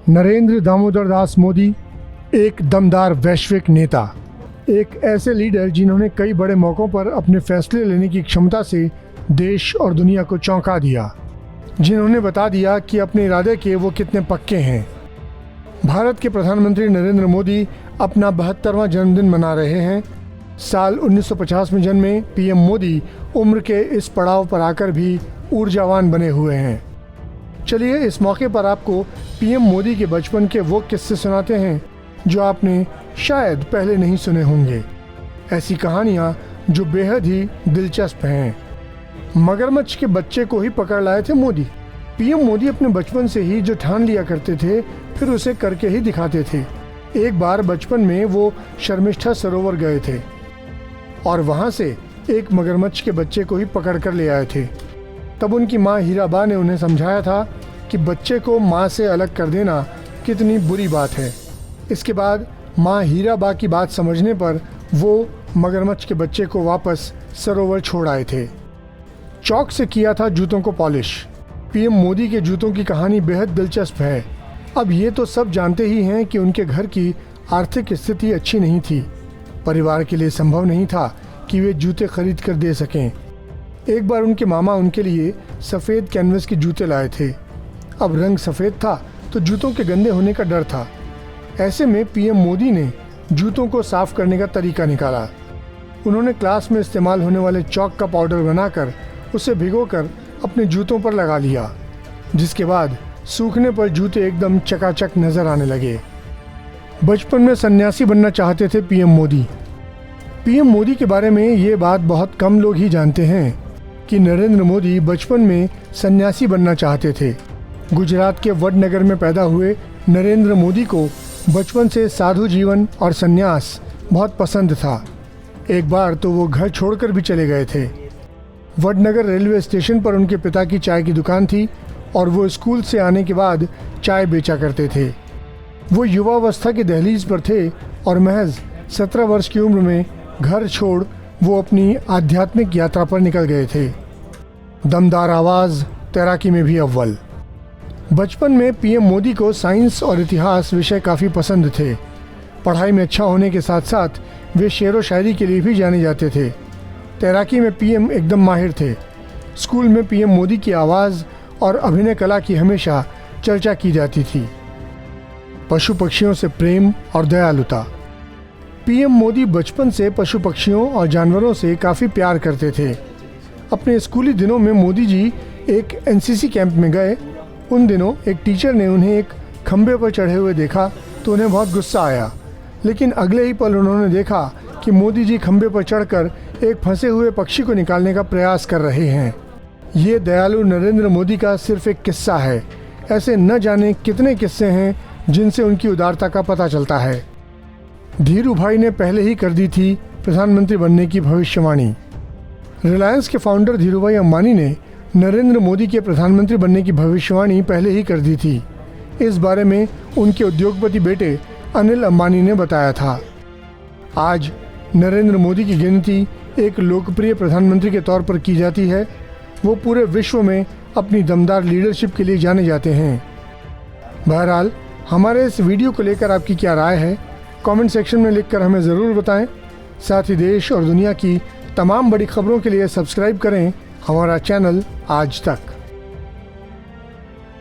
नरेंद्र दामोदर दास मोदी एक दमदार वैश्विक नेता, एक ऐसे लीडर जिन्होंने कई बड़े मौक़ों पर अपने फैसले लेने की क्षमता से देश और दुनिया को चौंका दिया, जिन्होंने बता दिया कि अपने इरादे के वो कितने पक्के हैं। भारत के प्रधानमंत्री नरेंद्र मोदी अपना 72वां जन्मदिन मना रहे हैं। साल 1950 में जन्मे पीएम मोदी उम्र के इस पड़ाव पर आकर भी ऊर्जावान बने हुए हैं। चलिए इस मौके पर आपको पीएम मोदी के बचपन के वो किस्से सुनाते हैं जो आपने शायद पहले नहीं सुने होंगे। ऐसी कहानियाँ जो बेहद ही दिलचस्प हैं। मगरमच्छ के बच्चे को ही पकड़ लाए थे मोदी। पीएम मोदी अपने बचपन से ही जो ठान लिया करते थे फिर उसे करके ही दिखाते थे। एक बार बचपन में वो शर्मिष्ठा सरोवर गए थे और वहाँ से एक मगरमच्छ के बच्चे को ही पकड़ कर ले आए थे। तब उनकी माँ हीराबा ने उन्हें समझाया था कि बच्चे को माँ से अलग कर देना कितनी बुरी बात है। इसके बाद माँ हीराबा की बात समझने पर वो मगरमच्छ के बच्चे को वापस सरोवर छोड़ आए थे। चौक से किया था जूतों को पॉलिश। पीएम मोदी के जूतों की कहानी बेहद दिलचस्प है। अब ये तो सब जानते ही हैं कि उनके घर की आर्थिक स्थिति अच्छी नहीं थी। परिवार के लिए संभव नहीं था कि वे जूते खरीद कर दे सकें। एक बार उनके मामा उनके लिए सफ़ेद कैनवस के जूते लाए थे। अब रंग सफ़ेद था तो जूतों के गंदे होने का डर था। ऐसे में पीएम मोदी ने जूतों को साफ करने का तरीका निकाला। उन्होंने क्लास में इस्तेमाल होने वाले चॉक का पाउडर बनाकर उसे भिगोकर अपने जूतों पर लगा लिया, जिसके बाद सूखने पर जूते एकदम चकाचक नजर आने लगे। बचपन में सन्यासी बनना चाहते थे पीएम मोदी। पीएम मोदी के बारे में ये बात बहुत कम लोग ही जानते हैं कि नरेंद्र मोदी बचपन में सन्यासी बनना चाहते थे। गुजरात के वडनगर में पैदा हुए नरेंद्र मोदी को बचपन से साधु जीवन और सन्यास बहुत पसंद था। एक बार तो वो घर छोड़कर भी चले गए थे। वडनगर रेलवे स्टेशन पर उनके पिता की चाय की दुकान थी और वो स्कूल से आने के बाद चाय बेचा करते थे। वो युवावस्था की दहलीज पर थे और महज 17 वर्ष की उम्र में घर छोड़ वो अपनी आध्यात्मिक यात्रा पर निकल गए थे। दमदार आवाज़, तैराकी में भी अव्वल। बचपन में पीएम मोदी को साइंस और इतिहास विषय काफ़ी पसंद थे। पढ़ाई में अच्छा होने के साथ साथ वे शेर व शायरी के लिए भी जाने जाते थे। तैराकी में पीएम एकदम माहिर थे। स्कूल में पीएम मोदी की आवाज़ और अभिनय कला की हमेशा चर्चा की जाती थी। पशु पक्षियों से प्रेम और दयालुता। पीएम मोदी बचपन से पशु पक्षियों और जानवरों से काफ़ी प्यार करते थे। अपने स्कूली दिनों में मोदी जी एक एनसीसी कैंप में गए। उन दिनों एक टीचर ने उन्हें एक खंबे पर चढ़े हुए देखा तो उन्हें बहुत गुस्सा आया, लेकिन अगले ही पल उन्होंने देखा कि मोदी जी खंबे पर चढ़कर एक फंसे हुए पक्षी को निकालने का प्रयास कर रहे हैं। ये दयालु नरेंद्र मोदी का सिर्फ एक किस्सा है। ऐसे न जाने कितने किस्से हैं जिनसे उनकी उदारता का पता चलता है। धीरू भाई ने पहले ही कर दी थी प्रधानमंत्री बनने की भविष्यवाणी। रिलायंस के फाउंडर धीरूभाई अंबानी ने नरेंद्र मोदी के प्रधानमंत्री बनने की भविष्यवाणी पहले ही कर दी थी। इस बारे में उनके उद्योगपति बेटे अनिल अंबानी ने बताया था। आज नरेंद्र मोदी की गिनती एक लोकप्रिय प्रधानमंत्री के तौर पर की जाती है। वो पूरे विश्व में अपनी दमदार लीडरशिप के लिए जाने जाते हैं। बहरहाल हमारे इस वीडियो को लेकर आपकी क्या राय है, कमेंट सेक्शन में लिखकर हमें ज़रूर बताएं। साथ ही देश और दुनिया की तमाम बड़ी खबरों के लिए सब्सक्राइब करें हमारा चैनल आज तक।